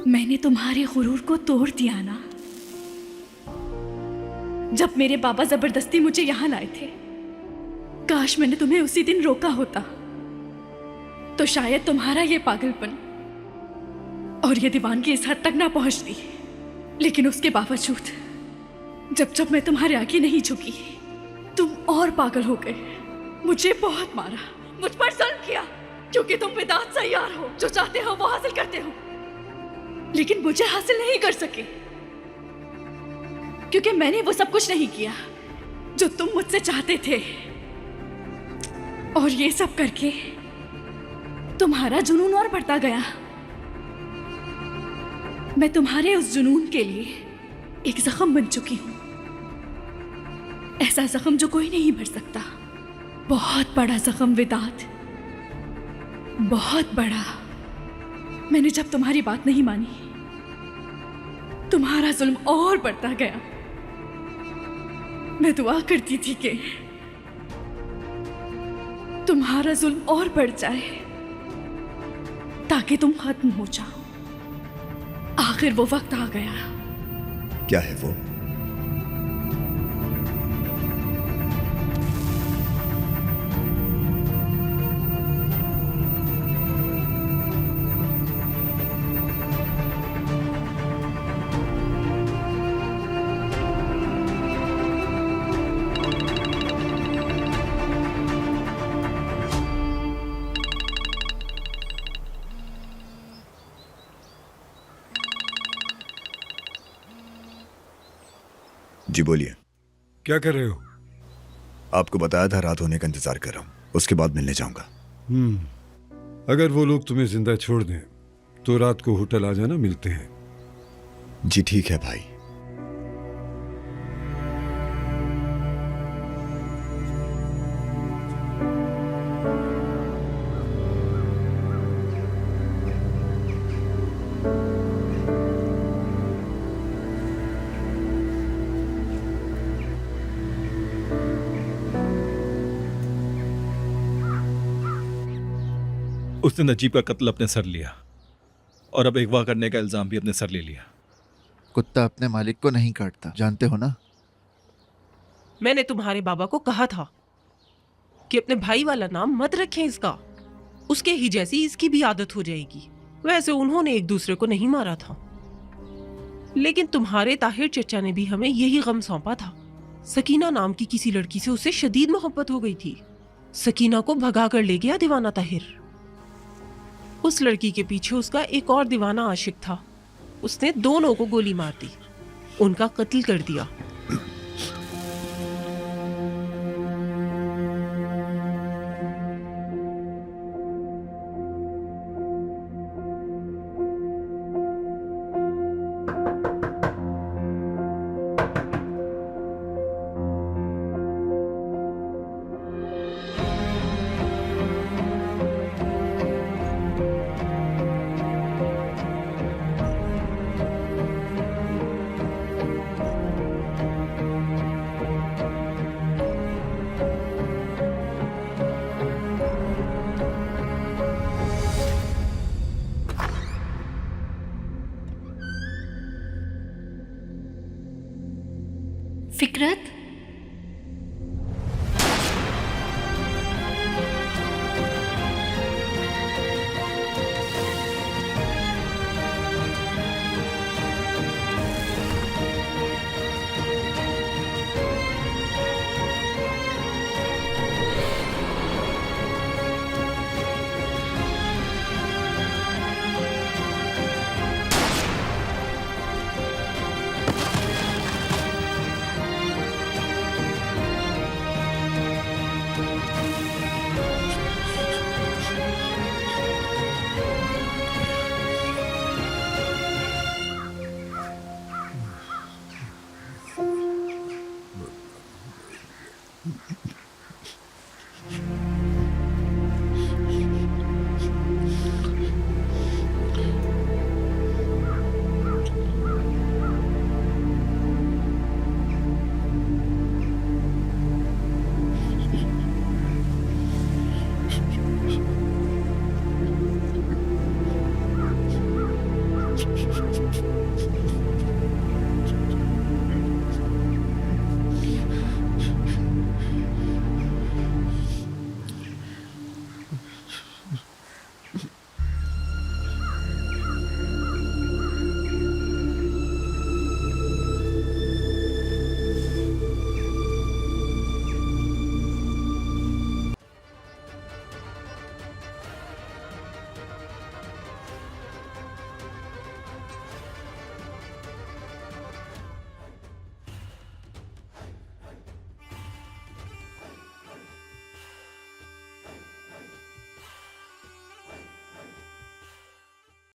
मैंने तुम्हारे गुरूर को तोड़ दिया ना, जब मेरे बाबा जबरदस्ती मुझे यहां लाए थे। काश मैंने तुम्हें उसी दिन रोका होता तो शायद तुम्हारा ये पागलपन और ये दीवानगी इस हद तक ना पहुंचती। लेकिन उसके बावजूद जब जब मैं तुम्हारे आगे नहीं झुकी, तुम और पागल हो गए। मुझे बहुत मारा, मुझ पर जुल्म किया, क्योंकि तुम बिदात सैयार हो। जो चाहते हो वो हासिल करते हो, लेकिन मुझे हासिल नहीं कर सके, क्योंकि मैंने वो सब कुछ नहीं किया जो तुम मुझसे चाहते थे। और ये सब करके तुम्हारा जुनून और बढ़ता गया। मैं तुम्हारे उस जुनून के लिए एक जख्म बन चुकी हूं, ऐसा जख्म जो कोई नहीं भर सकता। बहुत बड़ा जख्म विदात, बहुत बड़ा। मैंने जब तुम्हारी बात नहीं मानी, तुम्हारा जुल्म और बढ़ता गया। मैं दुआ करती थी कि तुम्हारा जुल्म और बढ़ जाए ताकि तुम खत्म हो जाओ। आखिर वो वक्त आ गया। क्या है वो? जी बोलिए। क्या कर रहे हो? आपको बताया था रात होने का इंतजार कर रहा हूं, उसके बाद मिलने जाऊंगा। अगर वो लोग तुम्हें जिंदा छोड़ दें तो रात को होटल आ जाना, मिलते हैं। जी ठीक है भाई। उसने नजीब का कत्ल अपने सर लिया और अब अगवा करने का इल्जाम भी अपने सर ले लिया। कुत्ता अपने मालिक को नहीं काटता, जानते हो ना? मैंने तुम्हारे बाबा को कहा था कि अपने भाई वाला नाम मत रखें इसका, उसके ही जैसी इसकी भी आदत हो जाएगी। वैसे उन्होंने एक दूसरे को नहीं मारा था, लेकिन तुम्हारे ताहिर चचा ने भी हमें यही गम सौंपा था। सकीना नाम की किसी लड़की से उसे शदीद मोहब्बत हो गई थी। सकीना को भगा कर ले गया दीवाना ताहिर। उस लड़की के पीछे उसका एक और दीवाना आशिक था। उसने दोनों को गोली मार दी, उनका कत्ल कर दिया। फिकरत,